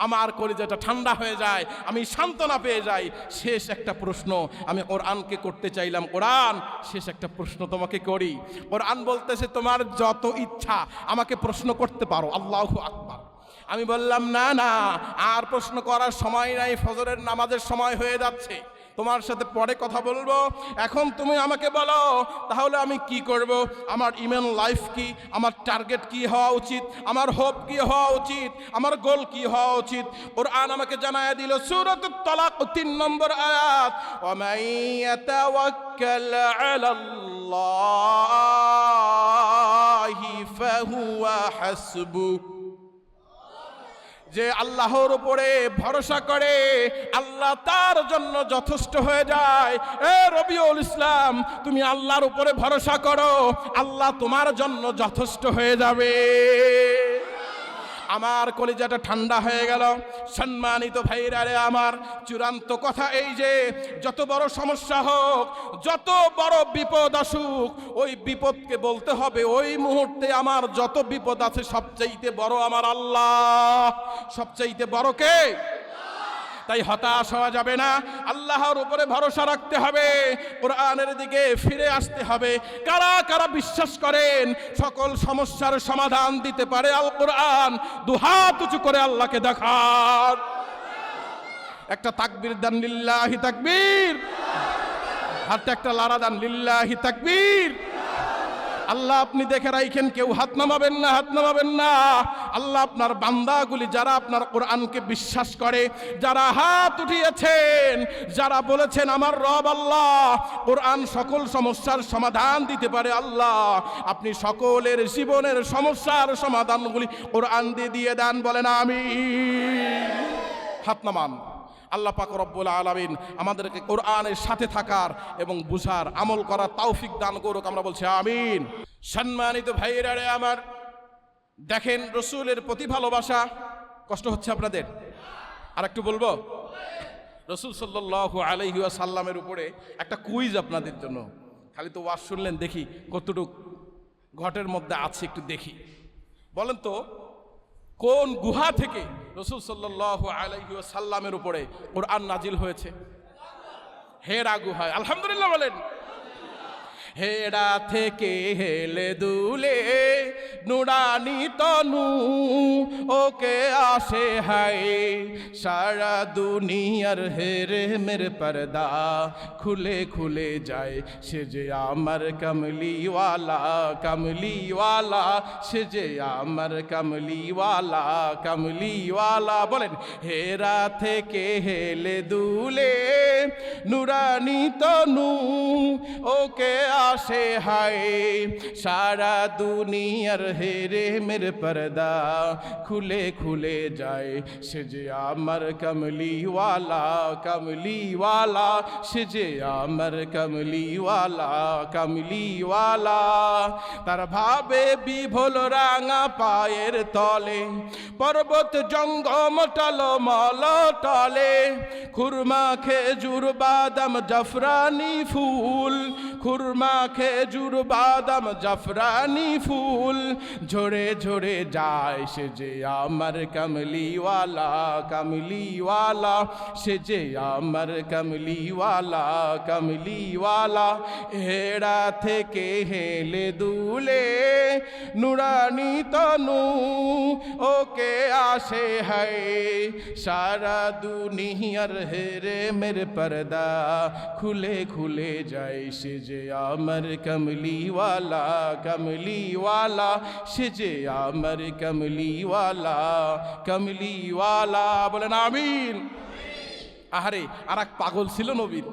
আমার কলিজাটা ঠান্ডা হয়ে যায়, আমি সান্ত্বনা পেয়ে যাই। শেষ একটা প্রশ্ন আমি কোরআনকে করতে চাইলাম, কোরআন শেষ একটা প্রশ্ন তোমাকে করি। কোরআন বলতেছে তোমার যত ইচ্ছা আমাকে প্রশ্ন করতে পারো। আল্লাহু আকবার। আমি বললাম না না, আর প্রশ্ন করার সময় নাই, ফজরের নামাজের সময় হয়ে যাচ্ছে, তোমার সাথে পরে কথা বলবো, এখন তুমি আমাকে বলো তাহলে আমি কি করব? আমার ইমান লাইফ কি, আমার টার্গেট কি হওয়া উচিত, আমার হোপ কি হওয়া উচিত, আমার গোল কি হওয়া উচিত? কোরআন আমাকে জানায় দিল সূরাতুত তালাক 3 নম্বর আয়াত ওয়া মাইয়াতাওয়াক্কাল আলাল্লাহি ফাহুয়া হাসবুহ। যে আল্লাহর উপরে ভরসা করে আল্লাহ তার জন্য যথেষ্ট হয়ে যায়। এ রবিউল ইসলাম, তুমি আল্লাহর উপরে ভরসা করো, আল্লাহ তোমার জন্য যথেষ্ট হয়ে যাবে। আমার কলিজাটা ঠান্ডা হয়ে গেল। সম্মানিত ভাইরা রে আমার, চূড়ান্ত কথা এই যে যত বড় সমস্যা হোক, যত বড় বিপদ আসুক, ওই বিপদকে বলতে হবে ওই মুহূর্তে আমার যত বিপদ আছে সবচাইতে বড় আমার আল্লাহ। সবচাইতে বড় কে? তাই হতাশ হওয়া যাবে না, আল্লাহর উপরে ভরসা রাখতে হবে, কোরআনের দিকে ফিরে আসতে হবে। কারা কারা বিশ্বাস করেন সকল সমস্যার সমাধান দিতে পারে আল কোরআন? দুহাত উঁচু করে আল্লাহকে দেখান। একটা তাকবীর দান, লিল্লাহি তাকবীর। হাতটা একটা লারা দান, লিল্লাহি তাকবীর। আল্লাহ আপনি দেখে রাখেন, কেউ হাত নামাবেন না, হাত নামাবেন না। আল্লাহ আপনার বান্দাগুলি যারা আপনার কোরআনকে বিশ্বাস করে, যারা হাত উঠিয়েছেন, যারা বলেছেন আমার রব আল্লাহ, কোরআন সকল সমস্যার সমাধান দিতে পারে, আল্লাহ আপনি সকলের জীবনের সমস্যার সমাধানগুলি কোরআন দিয়ে দেন, বলেন আমিন। হাত নামান। আল্লাহ পাক রব্বুল আলামিন আমাদেরকে কোরআনের সাথে থাকার এবং বুঝার, আমল করার তৌফিক দান করুক, আমরা বলছি আমিন। সম্মানিত ভাইয়েরা রে আমার, দেখেন রসুলের প্রতি ভালোবাসা। কষ্ট হচ্ছে আপনাদের? আর একটু বলবো, রসুল সাল্লাল্লাহু আলাইহি ওয়াসাল্লামের উপরে একটা কুইজ আপনাদের জন্য। খালি তো ওয়াজ শুনলেন, দেখি কতটুক ঘটের মধ্যে আছে, একটু দেখি। বলেন তো, কোন গুহা থেকে রাসূল সাল্লাল্লাহু আলাইহি ওয়াসাল্লামের উপরে কোরআন নাজিল হয়েছে? হেরা গুহায়। আলহামদুলিল্লাহ বলেন। হেরা থেকে হেলে দুলে নুরানি তনু ওকে আসে হায়, সারা দুনিয়ার হেরে মেরে পর্দা খুলে খুলে যায়, সে যে আমার কমলিওয়ালা, কমলিওয়ালা, সে যে আমার কমলিওয়ালা, কমলিওয়ালা। বলেন, হেরা থেকে হেলে দুলে নুরানি তনু ওকে আসে হায়, সারা দুনিয়ার হেরে মেরে পর্দা খুলে খুলে যায়, সে যে আমার কমলিওয়ালা, কমলিওয়ালা, সে যে আমার কমলিওয়ালা, কমলিওয়ালা। তার ভাবে বিভোল রাঙা পায়ের তলে, পর্বত জঙ্গম টলমল টলে, খুরমা খেজুর বাদাম জাফরানি ফুল, খুরমা খেজুর বাদাম জাফরানি ফুল ঝরে ঝরে যায়, সে যে আমার কমলিওয়ালা, কমলিওয়ালা, সে যে আমার কমলিওয়ালা, কমলিওয়ালা। হেরা থেকে হেলে দুলে নুরানি তনু ওকে আসে হায়, সারা দুনিয়ার হেরে মেরে পর্দা খুলে খুলে যায়, সে যে আমার কমলিওয়ালা, কমলিওয়ালা, সে যে আমার কমলিওয়ালা, কমলিওয়ালা। বলেন আমিন। আহারে, আর এক পাগল ছিল নবীর,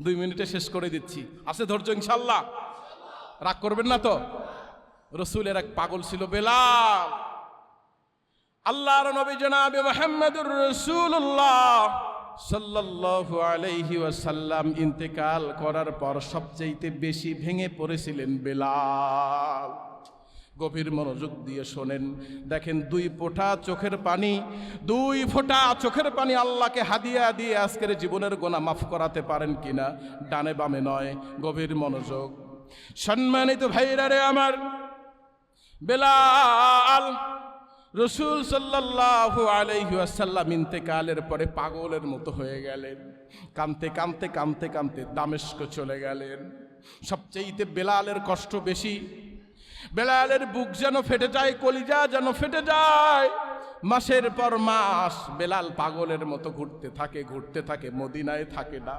2 মিনিটে শেষ করে দিচ্ছি, আছে ধৈর্য ইনশাল্লাহ, রাগ করবেন না তো। রসুলের এক পাগল ছিল, বেলাল। আল্লাহর নবী জনাবে মুহাম্মদুর রাসূলুল্লাহ সাল্লাল্লাহু আলাইহি ওয়াসাল্লাম ইন্তেকাল করার পর সবচেয়ে বেশি ভেঙে পড়েছিলেন বেলাল। গভীর মনোযোগ দিয়ে শোনেন, দেখেন 2 ফোঁটা চোখের পানি, 2 ফোঁটা চোখের পানি আল্লাহকে হাদিয়া দিয়ে আজকের জীবনের গুনাহ মাফ করাতে পারেন কিনা? ডানে বামে নয়, গভীর মনোযোগ। সম্মানিত ভাইরা রে আমার, বেলাল রসুল সাল্লাল্লাহু আলাইহি ওয়াসাল্লাম ইন্তেকালের পরে পাগলের মতো হয়ে গেলেন, কাঁদতে কাঁদতে কাঁদতে কাঁদতে দামেস্ক চলে গেলেন। সবচেয়ে বেলালের কষ্ট বেশি, বেলালের বুক যেন ফেটে যায়, কলিজা যেন ফেটে যায়। মাসের পর মাস বেলাল পাগলের মতো ঘুরতে থাকে, মদিনায় থাকে না,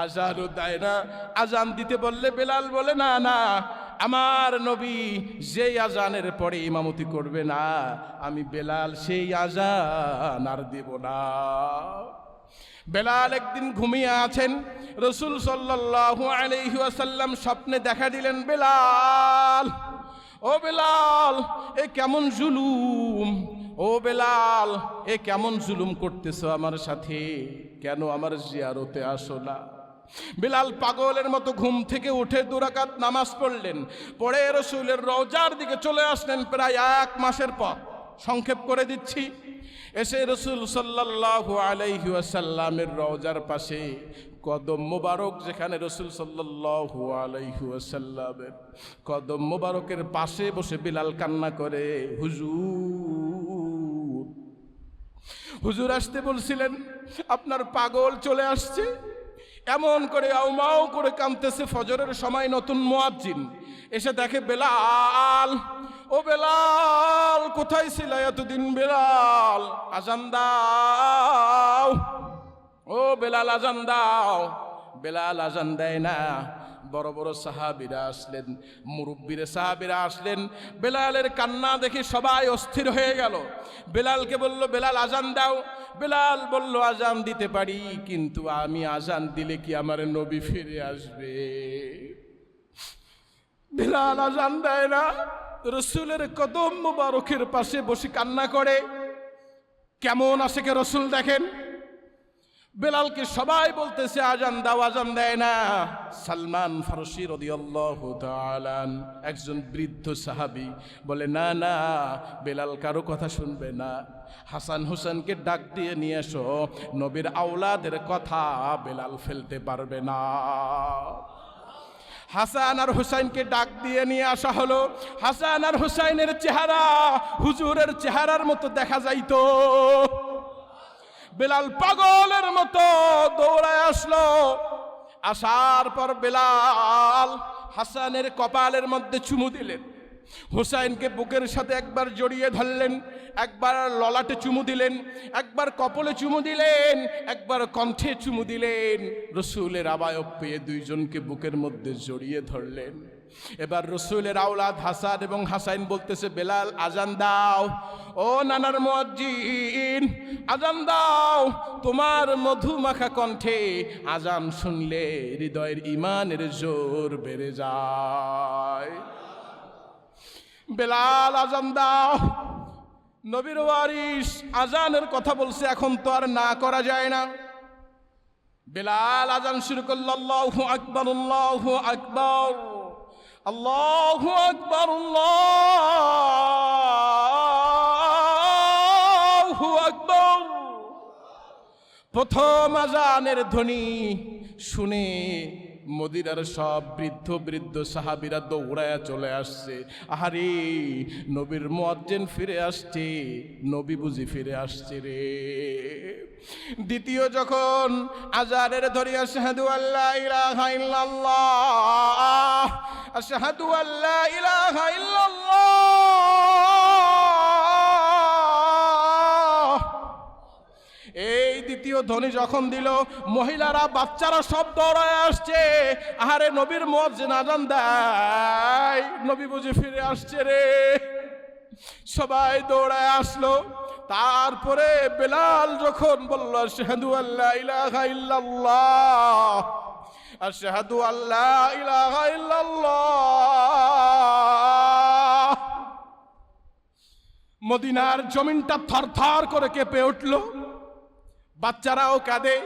আজানও দেয় না। আজান দিতে বললে বেলাল বলে না না, আমার নবী যেই আজানের পরে ইমামতি করবে না, আমি বেলাল সেই আজান আর দেব না। বেলাল একদিন ঘুমিয়ে আছেন, রসুল সাল্লাল্লাহু আলাইহি ওয়াসাল্লাম স্বপ্নে দেখা দিলেন, বেলাল, ও বেলাল, এ কেমন জুলুম, ও বেলাল, এ কেমন জুলুম করতেছো আমার সাথে, কেন আমার জিয়ারতে আসো না? বেলাল পাগলের মতো ঘুম থেকে উঠে 2 রাকাত নামাজ পড়লেন, পড়ে রসুলের রওজার দিকে চলে আসলেন। প্রায় 1 মাসের পর, সংক্ষেপ করে দিচ্ছি, এসে রসুল সাল্লাল্লাহু আলাইহি ওয়াসাল্লামের রওজার পাশে কদম মোবারক, যেখানে রসুল সাল্লাল্লাহু আলাইহি ওয়াসাল্লামের কদম মোবারকের পাশে বসে বেলাল কান্না করে, হুজুর, হুজুর আসতে বলছিলেন, আপনার পাগল চলে আসছে। এমন করে আউমাউ করে কাঁদতেছে। ফজরের সময় নতুন মুয়াজ্জিন এসে দেখে বেলাল। ও বেলাল, কোথায় ছিলে এতদিন? বেলাল, আজান দাও। ও বেলাল, আজান দাও। বেলাল আজান দেয় না। বড় বড় সাহাবীরা আসলেন, মুরব্বীরা সাহাবীরা আসলেন। বেলালের কান্না দেখে সবাই অস্থির হয়ে গেল। বেলালকে বলল, বেলাল আজান দাও। বেলাল বলল, আজান দিতে পারি, কিন্তু আমি আজান দিলে কি আমার নবী ফিরে আসবে? বেলাল আজান দেয় না, রসুলের কদম মুবারকের পাশে বসে কান্না করে। কেমন আশেকে রসুল দেখেন। বেলালকে সবাই বলতেছে আজান দাও, আজান দেয় না। সালমান ফারসি রাদিয়াল্লাহু তাআলা একজন বৃদ্ধ সাহাবী বলে, না না, বেলাল কারো কথা শুনবে না। হাসান হুসেনকে ডাক দিয়ে নিয়ে এসো, নবীর আওলাদের কথা বেলাল ফেলতে পারবে না। হাসান আর হুসাইনকে ডাক দিয়ে নিয়ে আসা হলো। হাসান আর হুসাইনের চেহারা হুজুরের চেহারার মতো দেখা যাইতো। বেলাল পাগলের মতো দৌড়ায় আসলো। আসার পর বেলাল হাসানের কপালের মধ্যে চুমু দিলেন, হুসাইনকে বুকের সাথে একবার জড়িয়ে ধরলেন, একবার ললাটে চুমু দিলেন, একবার কপালে চুমু দিলেন, একবার কণ্ঠে চুমু দিলেন। রসুলের আবায়ব পেয়ে দুইজনকে বুকের মধ্যে জড়িয়ে ধরলেন। এবার রসুলের আওলাদ হাসান এবং হাসাইন বলতেছে, বেলাল আজান দাও। ও নানার মুয়াজ্জিন, আজান দাও। তোমার মধুমাখা কণ্ঠে আজান শুনলে হৃদয়ের ঈমানের জোর বেড়ে যায়। বেলাল আজান দাও। নবীর ওয়ারিস আজানের কথা বলছে, এখন তো আর না করা যায় না। বেলাল আজান শুরু করল, আল্লাহু আকবার, আল্লাহু আকবার, আল্লাহু আকবার, আল্লাহু আকবার। প্রথম আজানের ধ্বনি শুনে মদিনার সব বৃদ্ধ বৃদ্ধ সাহাবীরা দৌড়ায়া চলে আসছে। আহারে, নবীর মুয়াজ্জিন ফিরে আসছে, নবী বুঝি ফিরে আসছে রে। দ্বিতীয় যখন আজানের ধ্বনি, আশহাদু আল্লা ইলাহা ইল্লাল্লাহ, আশহাদু আল্লা ইলাহা ইল্লাল্লাহ, এই দ্বিতীয় ধ্বনি যখন দিল, মহিলারা বাচ্চারা সব দৌড়ায় আসছে। আহারে, নবীর মুয়াজ্জিন আজান দেয়, নবী বুঝি ফিরে আসছে রে। সবাই দৌড়ায় আসলো। তারপরে বেলাল যখন বলল, আশহাদু আল্লা ইলাহা ইল্লাল্লাহ, আশহাদু আল্লা ইলাহা ইল্লাল্লাহ, মদিনার জমিনটা থরথর করে কেঁপে উঠল। বাচ্চারাও কাঁদে,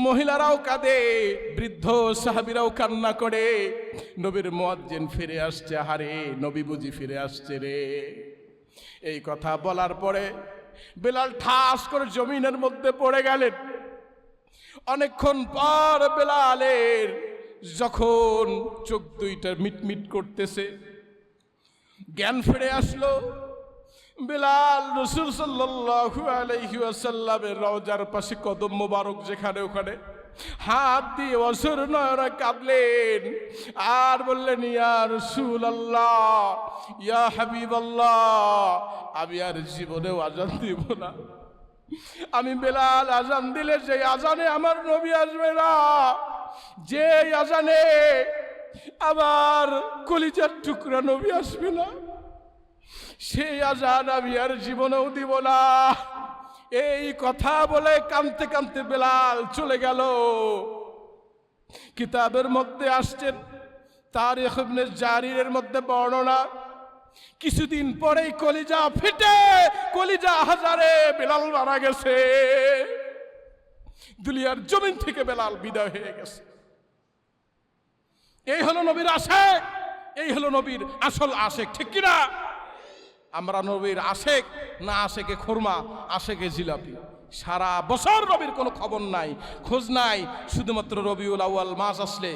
মহিলারাও কাঁদে, বৃদ্ধ সাহাবীরাও কান্না করে। নবীর মুয়াজ্জিন ফিরে আসছে, আহারে নবী বুঝি ফিরে আসছে রে। এই কথা বলার পরে বেলাল ঠাস করে জমিনের মধ্যে পড়ে গেলেন। অনেকক্ষণ পর বেলালের যখন চোখ দুইটা মিটমিট করতেছে, জ্ঞান ফিরে আসলো। বেলাল রাসূল সাল্লাল্লাহু আলাইহি ওয়াসাল্লামের রওজার পাশে কদম মোবারক যেখানে, ওখানে হাত দিয়ে অঝর নয়নে কাঁদলেন আর বললেন, ইয়া রাসূলুল্লাহ, ইয়া হাবিবাল্লাহ, আমি আর জীবনেও আজান দিব না। আমি বেলাল আজান দিলে যে আজানে আমার নবী আসবে না, যে আজানে আমার কলিজার টুকরা নবী আসবে না, সেই আজান আমি আর জীবনেও দিব না। এই কথা বলে কাঁদতে কাঁদতে বেলাল চলে গেল। কিতাবের মধ্যে আসছেন, তারিখ ইবনে জারিরের মধ্যে বর্ণনা, কিছুদিন পরেই কলিজা ফেটে কলিজা হাজারে বেলাল মারা গেছে। দুনিয়ার জমিন থেকে বেলাল বিদায় হয়ে গেছে। এই হলো নবীর আশেক, এই হলো নবীর আসল আশেক, ঠিক কিনা? আমরা নবীর আশেক না আশেকে খুরমা, আশেকে জিলাপি। সারা বছর নবীর কোনো খবর নাই, খোঁজ নাই। শুধুমাত্র রবিউল আউয়াল মাস আসলে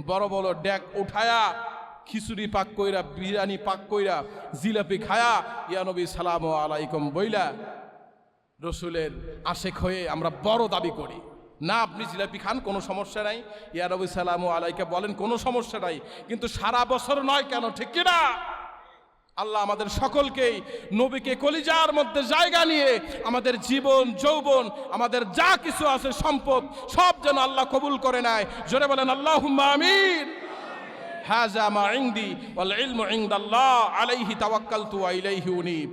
বড় বড় ডেক উঠায়া খিচুড়ি পাক কইরা, বিরিয়ানি পাক কইরা, জিলাপি খায়া, ইয়া নবী সালামু আলাইকুম বইলা রসুলের আশেক হয়ে আমরা বড় দাবি করি না, আপনি জিলাপি খান কোনো সমস্যা নাই, ইয়া রবি সালামু আলাইকা বলেন কোনো সমস্যা নাই, কিন্তু সারা বছর নয় কেন, ঠিক কিনা? আল্লাহ আমাদের সকলকেই নবীকে কলিজার মধ্যে জায়গা নিয়ে আমাদের জীবন যৌবন আমাদের যা কিছু আছে সম্পদ সব যেন আল্লাহ কবুল করে নেয়। জোরে বলেন আল্লাহুম্মা আমিন। হাযা মা ইনদি ওয়াল ইলমু ইনদাল্লাহ আলাইহি তাওয়াক্কালতু ওয়া ইলাইহি উনীব।